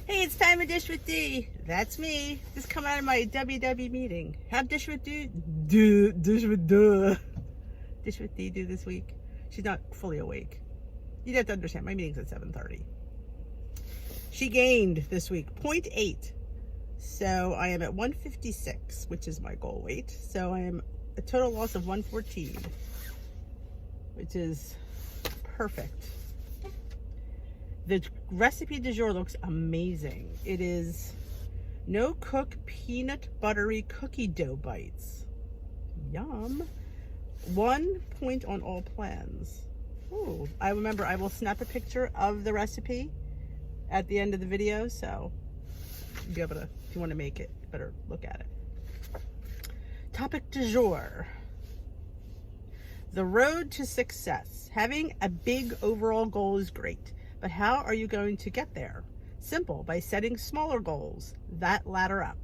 Hey, it's time to dish with D. That's me. Just come out of my WW meeting. Have dish with D. Dish with D do this week. She's not fully awake. You'd have to understand, my meeting's at 7:30. She gained this week 0.8. So I am at 156, which is my goal weight. So I am a total loss of 114, which is perfect. The recipe du jour looks amazing. It is no cook peanut buttery cookie dough bites. Yum. 1 point on all plans. Ooh, I remember I will snap a picture of the recipe at the end of the video, so you'll be able to, if you want to make it, you better look at it. Topic du jour. The road to success. Having a big overall goal is great. But how are you going to get there? Simple, by setting smaller goals that ladder up.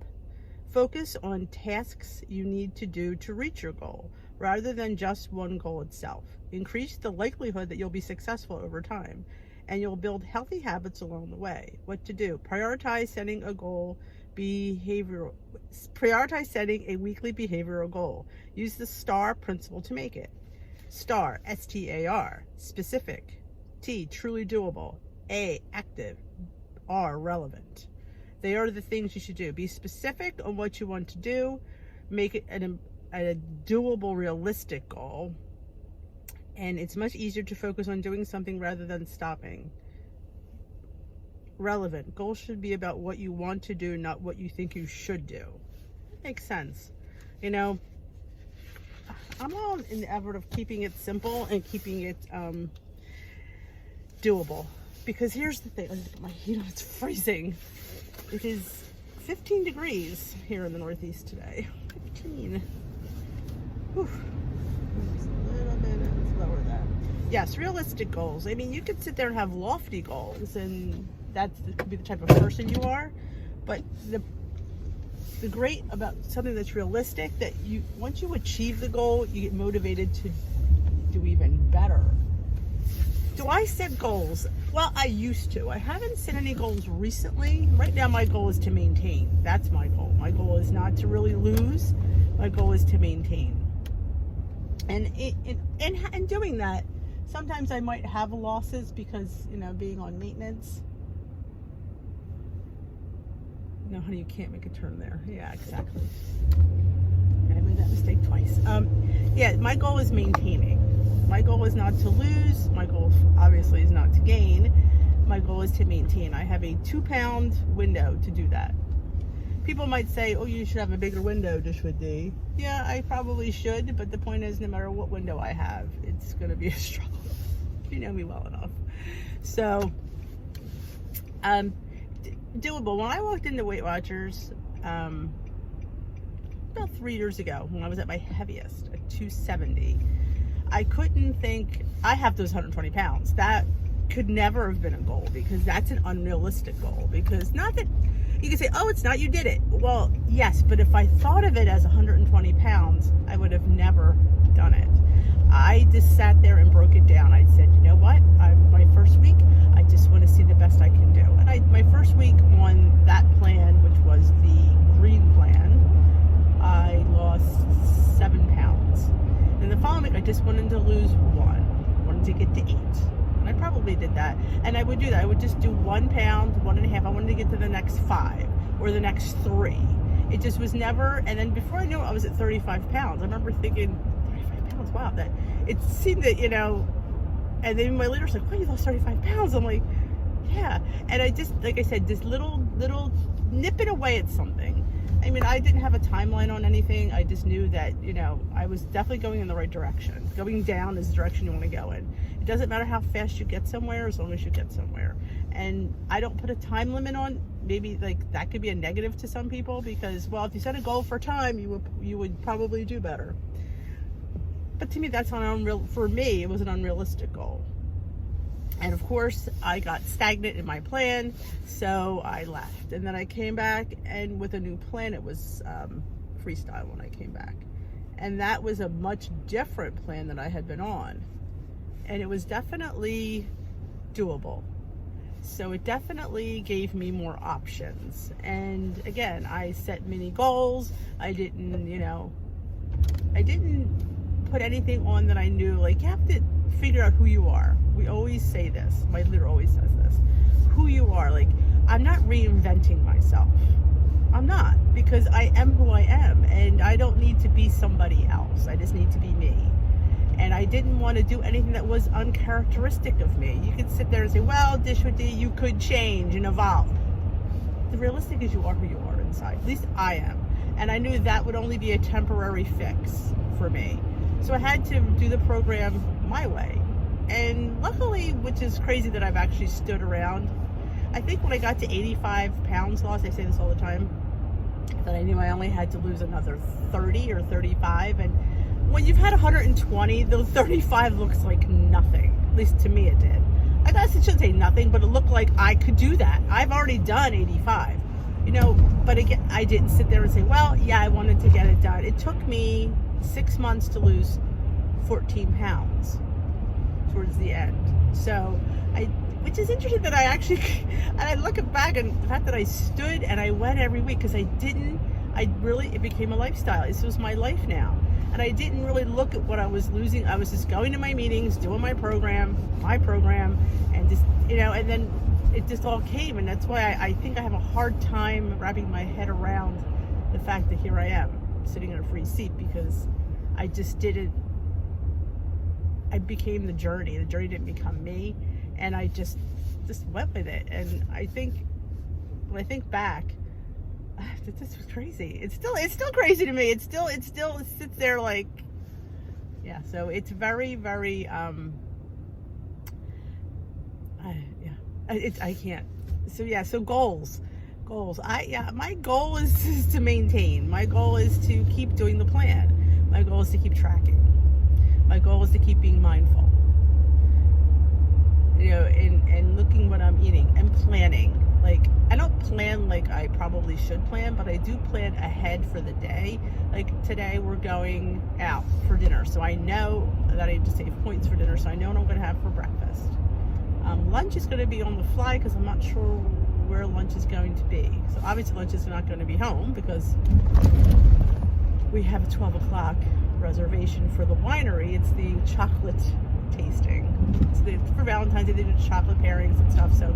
Focus on tasks you need to do to reach your goal, rather than just one goal itself. Increase the likelihood that you'll be successful over time, and you'll build healthy habits along the way. What to do? Prioritize setting a weekly behavioral goal. Use the STAR principle to make it. STAR, S-T-A-R, specific. T, truly doable. A, active. R, relevant. They are the things you should do. Be specific on what you want to do. Make it a doable, realistic goal. And it's much easier to focus on doing something rather than stopping. Relevant. Goals should be about what you want to do, not what you think you should do. That makes sense. You know, I'm all in the effort of keeping it simple and keeping it doable, because here's the thing. I just put my heat on. It's freezing. It is 15 degrees here in the Northeast today. 15. Whew. Just a little bit, let's lower that. Yes, realistic goals. I mean, you could sit there and have lofty goals, and that could be the type of person you are, but the great about something that's realistic, that you, once you achieve the goal, you get motivated to do even better. Do I set goals? Well, I used to. I haven't set any goals recently. Right now, my goal is to maintain. That's my goal. My goal is not to really lose. My goal is to maintain. And in doing that, sometimes I might have losses because, you know, being on maintenance. No, honey, you can't make a turn there. Yeah, exactly. I made that mistake twice. Yeah, my goal is maintaining. My goal is not to lose. My goal obviously is not to gain. My goal is to maintain. I have a 2-pound window to do that. People might say, oh, you should have a bigger window, dishwithdee. Yeah, I probably should, but the point is, no matter what window I have, it's going to be a struggle. You know me well enough. So, doable. When I walked into Weight Watchers, about 3 years ago, when I was at my heaviest, at 270, I couldn't think, I have those 120 pounds. That could never have been a goal, because that's an unrealistic goal. Because not that you can say, oh, it's not, you did it. Well, yes, but if I thought of it as 120 pounds, I would have never done it. I just sat there and broke it down. I said, you know what? My first week, I just want to see the best I can do. And my first week on that plan, which was the green plan, I lost 7 pounds. And the following week, I just wanted to lose 1. I wanted to get to 8. And I probably did that. And I would do that. I would just do 1 pound, 1.5. I wanted to get to the next 5 or the next 3. It just was never. And then before I knew it, I was at 35 pounds. I remember thinking, 35 pounds, wow. That it seemed that, you know, and then my leader's like, well, you lost 35 pounds. I'm like, yeah. And I just, like I said, just little nipping away at something. I mean, I didn't have a timeline on anything. I just knew that, you know, I was definitely going in the right direction. Going down is the direction you want to go in. It doesn't matter how fast you get somewhere, as long as you get somewhere. And I don't put a time limit on. Maybe like that could be a negative to some people, because, well, if you set a goal for time, you would probably do better. But to me, that's not unreal. For me, it was an unrealistic goal. And of course, I got stagnant in my plan, so I left. And then I came back, and with a new plan, it was freestyle when I came back. And that was a much different plan than I had been on. And it was definitely doable. So it definitely gave me more options. And again, I set mini goals. I didn't put anything on that I knew, like, you have to figure out who you are. We always say this. My leader always says this. Who you are. Like, I'm not reinventing myself. I'm not, because I am who I am, and I don't need to be somebody else. I just need to be me. And I didn't want to do anything that was uncharacteristic of me. You could sit there and say, well, dishwithdee, you could change and evolve. The realistic is you are who you are inside. At least I am. And I knew that would only be a temporary fix for me. So I had to do the program my way. And luckily, which is crazy that I've actually stood around, I think when I got to 85 pounds lost, I say this all the time, that I knew I only had to lose another 30 or 35. And when you've had 120, those 35 looks like nothing. At least to me it did. I guess it shouldn't say nothing, but it looked like I could do that. I've already done 85. But again, I didn't sit there and say, well, yeah, I wanted to get it done. It took me 6 months to lose 14 pounds towards the end. So which is interesting that I actually, and I look back and the fact that I stood and I went every week, because it became a lifestyle. This was my life now. And I didn't really look at what I was losing. I was just going to my meetings, doing my program, and just, and then it just all came. And that's why I think I have a hard time wrapping my head around the fact that here I am sitting in a free seat, because I just didn't, I became the journey. The journey didn't become me. And I just went with it. And I think, when I think back, this was crazy. It's still crazy to me. It still sits there like, yeah. So it's very, very, I can't. So yeah. So goals. My goal is to maintain. My goal is to keep doing the plan. My goal is to keep tracking. My goal is to keep being mindful. And looking what I'm eating and planning. Like, I don't plan like I probably should plan, but I do plan ahead for the day. Like today we're going out for dinner, so I know that I have to save points for dinner, so I know what I'm going to have for breakfast. Lunch is going to be on the fly because I'm not sure where lunch is going to be. So obviously lunch is not going to be home because we have a 12 o'clock reservation for the winery. It's the chocolate tasting. It's for Valentine's Day, they do chocolate pairings and stuff, so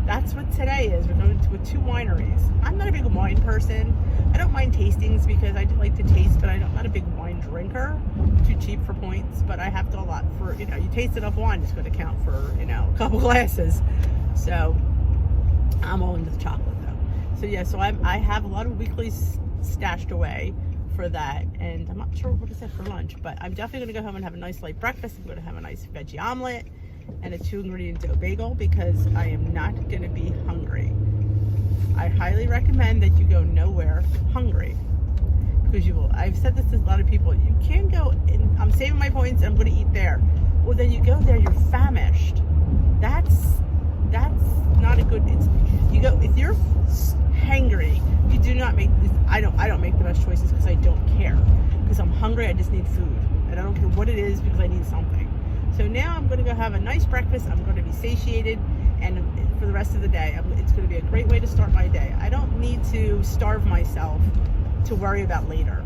that's what today is. We're going to 2 wineries. I'm not a big wine person. I don't mind tastings because I do like to taste, but I'm not a big wine drinker. Too cheap for points, but I have to a lot for, you taste enough wine, it's going to count for, a couple glasses. So I'm all into the chocolate though. So yeah, so I have a lot of weeklies stashed away for that, and I'm not sure what is that for lunch, but I'm definitely going to go home and have a nice light breakfast. I'm going to have a nice veggie omelet and a 2-ingredient dough bagel because I am not going to be hungry. I highly recommend that you go nowhere hungry, because you will. I've said this to a lot of people. You can't go and I'm saving my points and I'm going to eat there. Well, then you go there, you're famished. That's not a good. You go if you're hangry. You do not make. I don't make the best choices because I don't care. Because I'm hungry, I just need food, and I don't care what it is because I need something. So now I'm going to go have a nice breakfast. I'm going to be satiated, and for the rest of the day, it's going to be a great way to start my day. I don't need to starve myself to worry about later.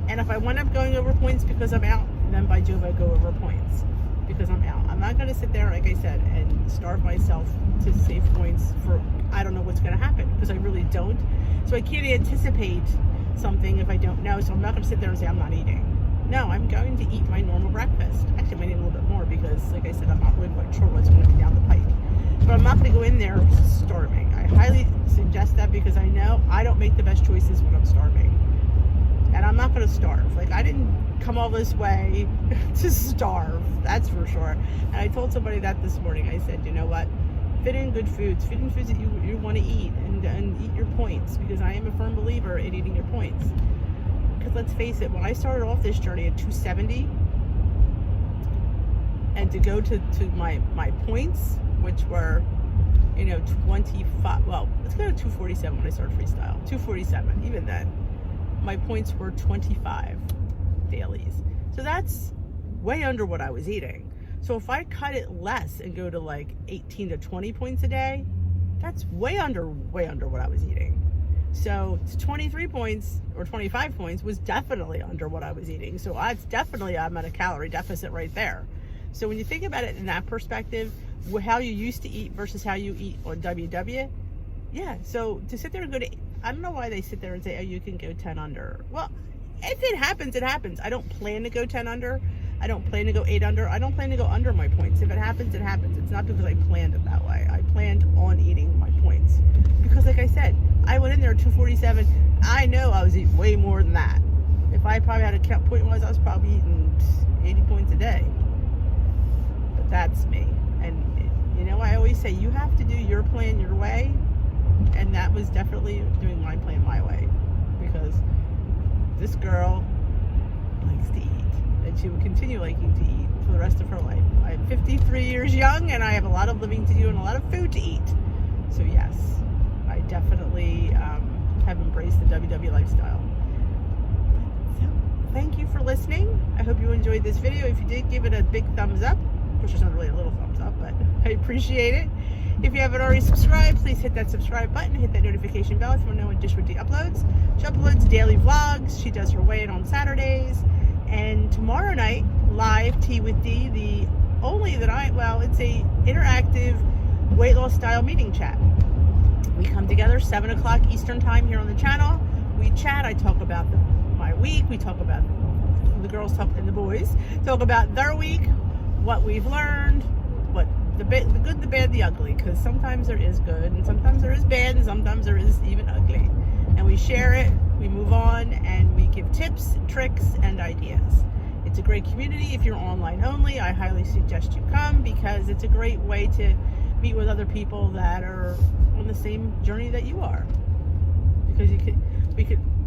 And if I wind up going over points because I'm out, then by Jove, I go over points because I'm out. I'm not going to sit there, like I said, and starve myself to save points for I don't know what's going to happen, because I really don't. So I can't anticipate something if I don't know. So I'm not going to sit there and say I'm not eating. No, I'm going to eat my normal breakfast. Actually, I might eat a little bit more because, like I said, I'm not really quite sure what's going to be down the pipe. But I'm not going to go in there starving. I highly suggest that because I know I don't make the best choices when I'm starving. And I'm not going to starve. Like, I didn't come all this way to starve. That's for sure. And I told somebody that this morning. I said, you know what? Fit in good foods. Fit in foods that you want to eat and eat your points, because I am a firm believer in eating your points. Because let's face it, when I started off this journey at 270, and to go to my points, which were, 25, well, let's go to 247 when I started freestyle. 247, even then. My points were 25 dailies. So that's way under what I was eating. So if I cut it less and go to like 18 to 20 points a day, that's way under what I was eating. So 23 points or 25 points was definitely under what I was eating. So I'm at a calorie deficit right there. So when you think about it in that perspective, how you used to eat versus how you eat on WW, yeah. So to sit there and go to, I don't know why they sit there and say, oh, you can go 10 under. Well, if it happens, it happens. I don't plan to go 10 under. I don't plan to go 8 under. I don't plan to go under my points. If it happens, it happens. It's not because I planned it that way. I planned on eating my points. Because like I said, I went in there at 247. I know I was eating way more than that. If I probably had a count point-wise, I was probably eating 80 points a day. But that's me. And, you know, I always say you have to do your plan your way. And that was definitely doing my plan my way. Because this girl likes to eat. And she will continue liking to eat for the rest of her life. I'm 53 years young and I have a lot of living to do and a lot of food to eat. So yes, I definitely have embraced the WW lifestyle. So thank you for listening. I hope you enjoyed this video. If you did, give it a big thumbs up. Of course, it's not really a little thumbs up, but I appreciate it. If you haven't already subscribed, please hit that subscribe button, hit that notification bell if you want to know when dishwithdee uploads. She uploads daily vlogs. She does her weigh-in on Saturdays. And tomorrow night, live Tea with Dee, it's a interactive weight loss style meeting chat. We come together 7 o'clock Eastern time here on the channel. We chat. I talk about my week. We talk about the girls talk and the boys talk about their week, what we've learned, what the good, the bad, the ugly. Because sometimes there is good, and sometimes there is bad, and sometimes there is even ugly. And we share it. We move on, and we give tips, tricks, and ideas. It's a great community. If you're online only, I highly suggest you come because it's a great way to meet with other people that are on the same journey that you are. Because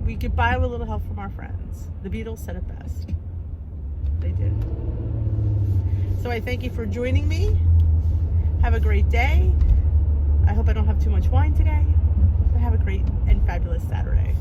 we could buy with a little help from our friends. The Beatles said it best. They did. So I thank you for joining me. Have a great day. I hope I don't have too much wine today. But have a great and fabulous Saturday.